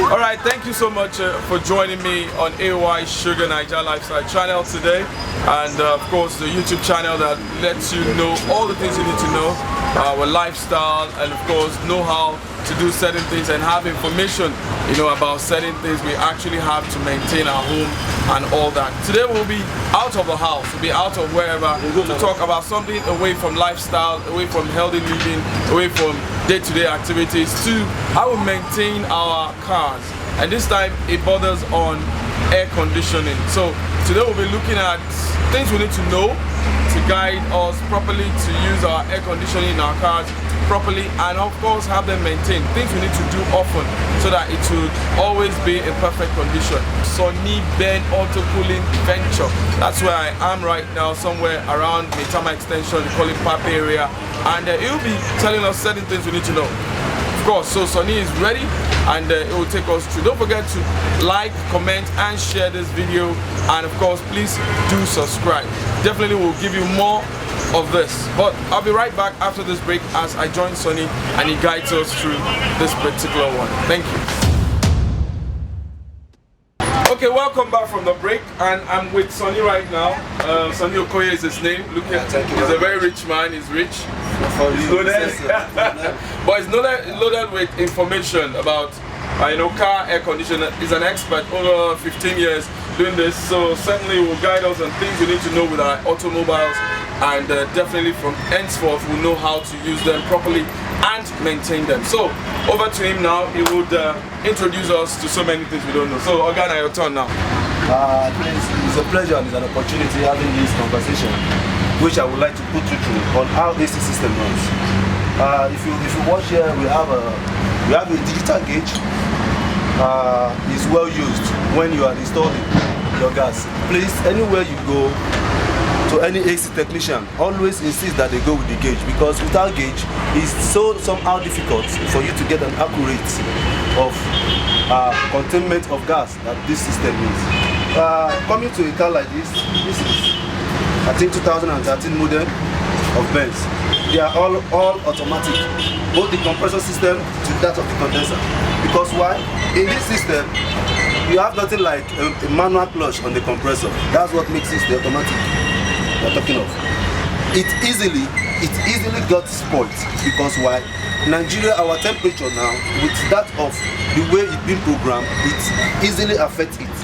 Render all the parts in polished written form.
All right, thank you so much for joining me on AY Sugar Niger Lifestyle channel today, and of course the YouTube channel that lets you know all the things you need to know, our lifestyle, and of course know how to do certain things and have information, you know, about certain things we actually have to maintain our home and all that. Today we'll be out of the house, we'll be out of wherever to talk about something away from lifestyle, away from healthy living, away from day-to-day activities to how we maintain our cars. And this time it borders on air conditioning. So today we'll be looking at things we need to know to guide us properly to use our air conditioning in our cars properly, and of course have them maintained. Things we need to do often so that it should always be in perfect condition. Sonny Ben Auto Cooling Venture. That's where I am right now, somewhere around Metama Extension, call it Pap area, and he'll be telling us certain things we need to know. Of course, so Sonny is ready, and it will take us through. Don't forget to like, comment, and share this video, and of course, please do subscribe. Definitely will give you more of this, but I'll be right back after this break as I join Sonny and he guides us through this particular one. Thank you. Okay, welcome back from the break, and I'm with Sonny right now. Sonny Okoye is his name. Look at him. He's a very rich man. He's rich. He's loaded. But he's loaded with information about you know, car air conditioner. He's an expert, over 15 years doing this, so certainly will guide us on things we need to know with our automobiles, and definitely from henceforth we'll know how to use them properly and maintain them. So over to him now. He would introduce us to so many things we don't know. So Organa, your turn now. It's a pleasure and it's an opportunity having this conversation, which I would like to put you through on how AC system runs. If you watch here, we have a digital gauge. Is well used when you are installing your gas. Please, anywhere you go to any AC technician, always insist that they go with the gauge, because without gauge it's so somehow difficult for you to get an accurate of containment of gas that this system is. Coming to a car like this is I think 2013 model of Benz. They are all automatic, both the compressor system to that of the condenser. Because why? In this system, you have nothing like a manual clutch on the compressor. That's what makes it the automatic we're talking of. It easily got spoiled. Because why? Nigeria, our temperature now, with that of the way it's been programmed, it easily affects it.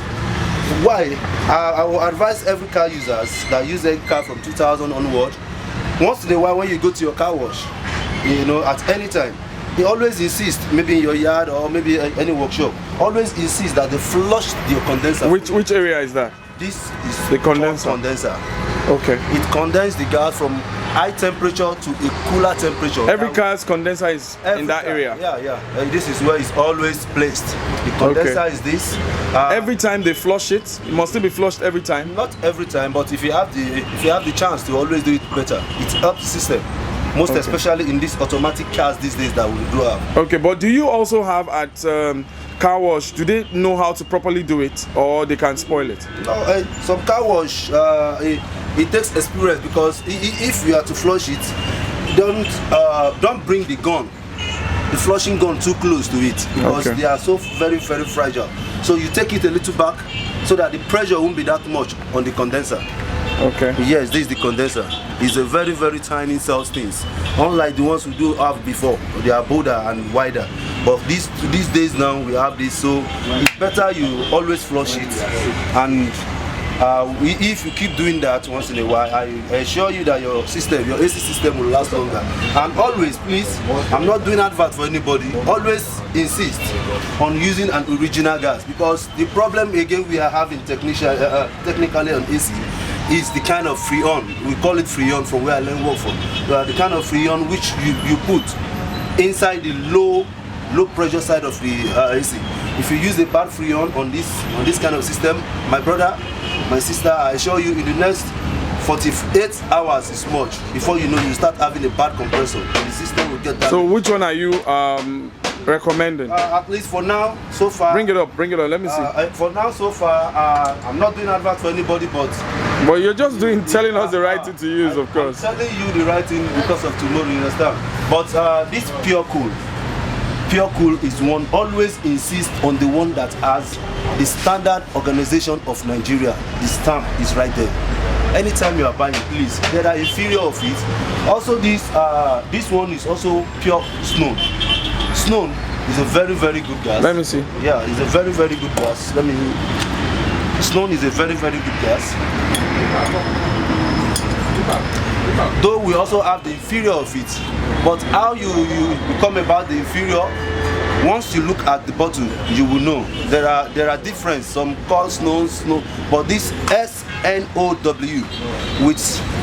Why? I will advise every car users that use a car from 2000 onward, once in a while when you go to your car wash, you know, at any time, they always insist, maybe in your yard or maybe any workshop, always insist that they flush your condenser. Which area is that? This is the condenser. Okay. It condenses the gas from high temperature to a cooler temperature. Every car's condenser is in that area? Yeah. This is where it's always placed. The condenser is this. Every time they flush it, it must still be flushed every time? Not every time, but if you have the chance to always do it better, it helps the system. Most especially in these automatic cars these days that we do have. Okay, but do you also have at car wash, do they know how to properly do it, or they can spoil it? No, some car wash, it takes experience, because if you are to flush it, don't bring the flushing gun too close to it, because they are so very, very fragile. So you take it a little back so that the pressure won't be that much on the condenser. Okay. Yes, this is the condenser. It's a very, very tiny cell things. Unlike the ones we do have before, they are bolder and wider. But these days now we have this, so it's better you always flush it. And if you keep doing that once in a while, I assure you that your system, your AC system will last longer. And always, please, I'm not doing advert for anybody, always insist on using an original gas, because the problem again we are having technically on AC is the kind of freon. We call it freon from where I learned work from. The kind of freon which you put inside the low pressure side of the AC. If you use a bad freon on this kind of system, my brother, my sister, I assure you, in the next 48 hours is much before you know you start having a bad compressor. The system will get that. So which one are you recommending? At least for now, so far. Bring it up, let me see. For now, so far, I'm not doing advert for anybody, but you're just telling us the right thing to use, of course. I'm telling you the right thing because of tomorrow, you understand? But this Pure Cool, Pure Cool is one. Always insist on the one that has the Standard Organization of Nigeria. The stamp is right there. Anytime you are buying, please, there are inferior of it. Also, this one is also Pure Snow. Snow is a very, very good gas. Let me see. Yeah, it's a very, very good gas. Snow is a very, very good gas. Though we also have the inferior of it, but how you come about the inferior, once you look at the bottle, you will know there are different. Some call snow, but this SNOW, with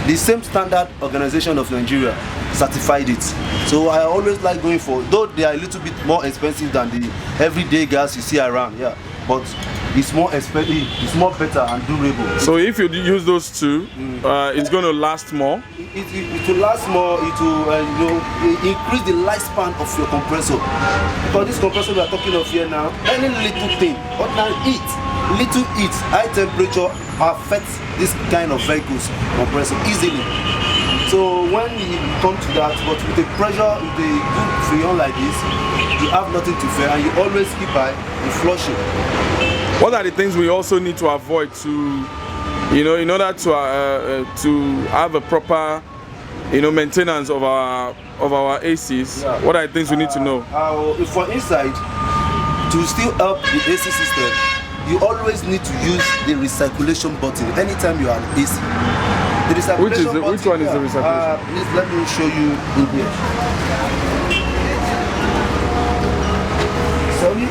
the same Standard Organization of Nigeria, certified it. So I always like going for, though they are a little bit more expensive than the everyday gas you see around, yeah, but it's more expensive, it's more better and durable. So if you use those two, it's going to last more? It will last more, it will increase the lifespan of your compressor. Because this compressor we are talking of here now, any little thing, ordinary little heat, high temperature affects this kind of vehicles compressor easily. So when you come to that, but with the pressure, with the good freon like this, you have nothing to fear, and you always keep by the flushing. What are the things we also need to avoid to, in order to have a proper, maintenance of our ACs? Yeah. What are the things we need to know? For inside, to still help the AC system, you always need to use the recirculation button anytime you are an AC. The recirculation button, which one is the recirculation? Please let me show you in here. Sorry.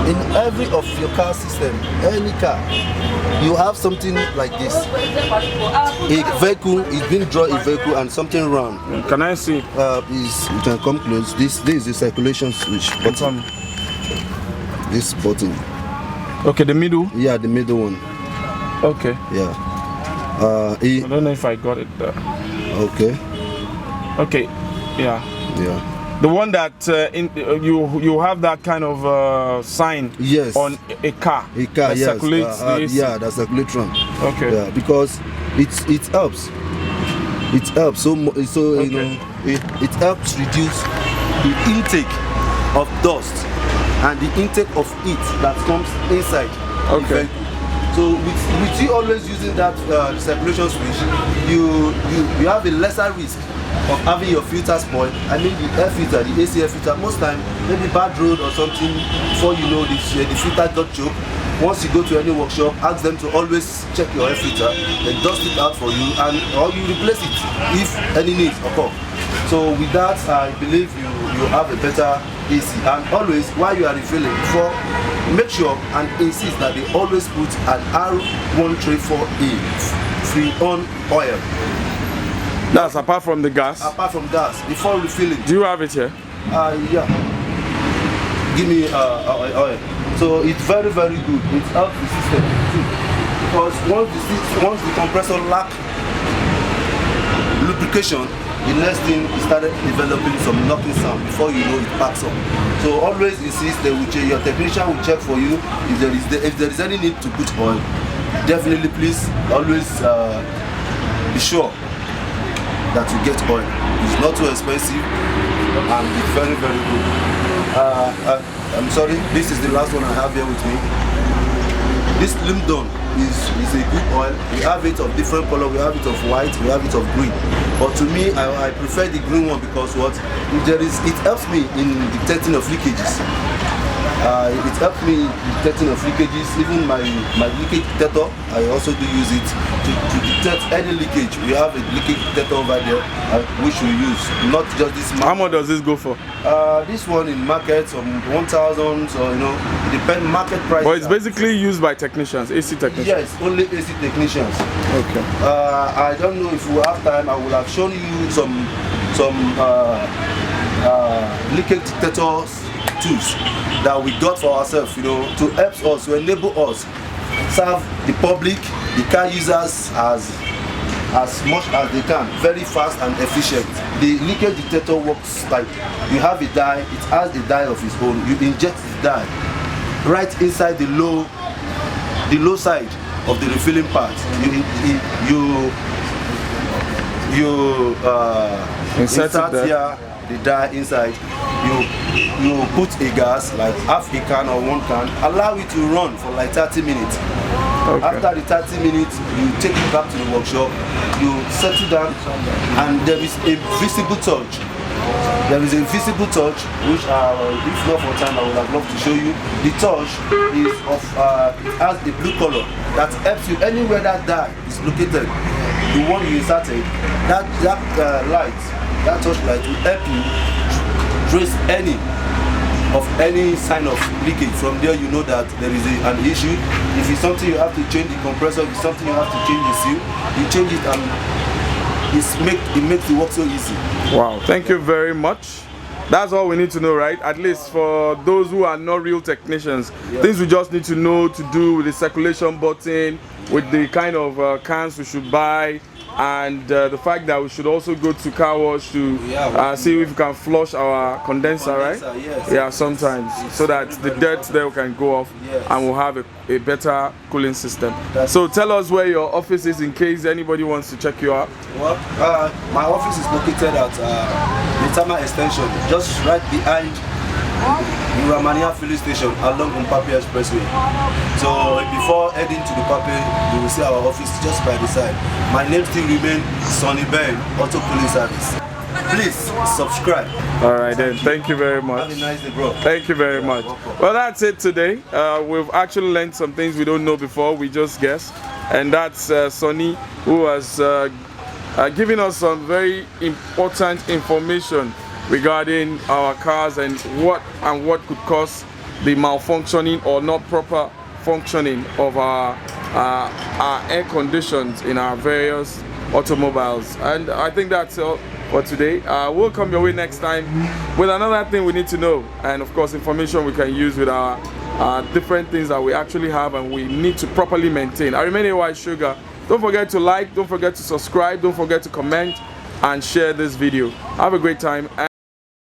In every of your car system, any car, you have something like this. A vehicle is being drawn a vehicle and something round. Can I see? You can come close. This is the circulation switch button. This button. Okay, the middle? Yeah, the middle one. Okay. Yeah. I don't know if I got it there. Okay. Okay. Yeah. Yeah. The one that you have that kind of sign, yes, on a car. A car, that yes. Circulates the AC. Yeah, that circulates from. Okay. Yeah, because it helps. It helps okay. It helps reduce the intake of dust and the intake of heat that comes inside. Okay. So with you always using that circulation switch, you have a lesser risk of having your filter spoiled. I mean the air filter, the AC air filter, most time maybe bad road or something, before you know the filter got choked. Once you go to any workshop, ask them to always check your air filter, then dust it out for you, or you replace it if any needs occur. So with that, I believe you have a better AC. And always, while you are refilling, before, make sure and insist that they always put an R134A freon oil. That's apart from the gas? Apart from gas, before refilling. Do you have it here? Yeah. Give me oil. So it's very, very good. It helps the system too. Because once the compressor lacks lubrication, the next thing is started developing some knocking sound before you know it packs up. So always insist that your technician will check for you if there is any need to put oil. Definitely, please always be sure that you get oil. It's not too expensive and it's very, very good. I'm sorry, this is the last one I have here with me. This Limdon is a good oil. We have it of different color. We have it of white, we have it of green. But to me, I prefer the green one because it helps me in detecting of leakages. It helps me in detecting of leakages. Even my leakage detector, I also do use it to detect any leakage. We have a leakage detector over there which we use, not just this. How much does this go for? This one in market some 1,000, so it depends market price. But it's basically used by technicians, AC technicians. Yes, only AC technicians. Okay. I don't know if we have time. I will have shown you some leakage detectors tools that we got for ourselves, to help us, to enable us serve the public, the car users as much as they can, very fast and efficient. The leakage detector works like you have a die, it has a die of its own. You inject the die right inside the low side of the refilling part. You insert it there. here, the dye inside, you put a gas, like half a can or 1 can, allow it to run for like 30 minutes. Okay. After the 30 minutes, you take it back to the workshop, you settle down, and there is a visible touch. There is a visible touch, which if not for time, I would have loved to show you. The touch is of, it has a blue color that helps you anywhere that dye is located. The one you inserted, that light, that touch light will help you trace any sign of leakage. From there, you know that there is an issue. If it's something you have to change the compressor, if it's something you have to change the seal, you change it and it makes the work so easy. Wow, thank you very much. That's all we need to know, right? At least for those who are not real technicians, things we just need to know to do with the circulation button, with the kind of cans we should buy, and the fact that we should also go to car wash to see if we can flush our condenser, right? Yes. Yeah, sometimes, so that the dirt there can go off, and we'll have a better cooling system. So tell us where your office is in case anybody wants to check you out. Well, my office is located at Litama Extension, just right behind the Ramania filling station along Mpape Expressway. So before heading to the Pape, you will see our office just by the side. My name still remains Sonny Ben, Auto Cooling Service. Please subscribe. All right then, thank you very much. Have a nice day, bro. Thank you very much. Well, that's it today. We've actually learned some things we don't know before, we just guessed. And that's Sonny, who has given us some very important information regarding our cars and what could cause the malfunctioning or not proper functioning of our air conditions in our various automobiles. And I think that's all for today. We'll come your way next time with another thing we need to know, and of course information we can use with our different things that we actually have and we need to properly maintain. I remain AY Sugar. Don't forget to like, don't forget to subscribe, don't forget to comment and share this video. Have a great time.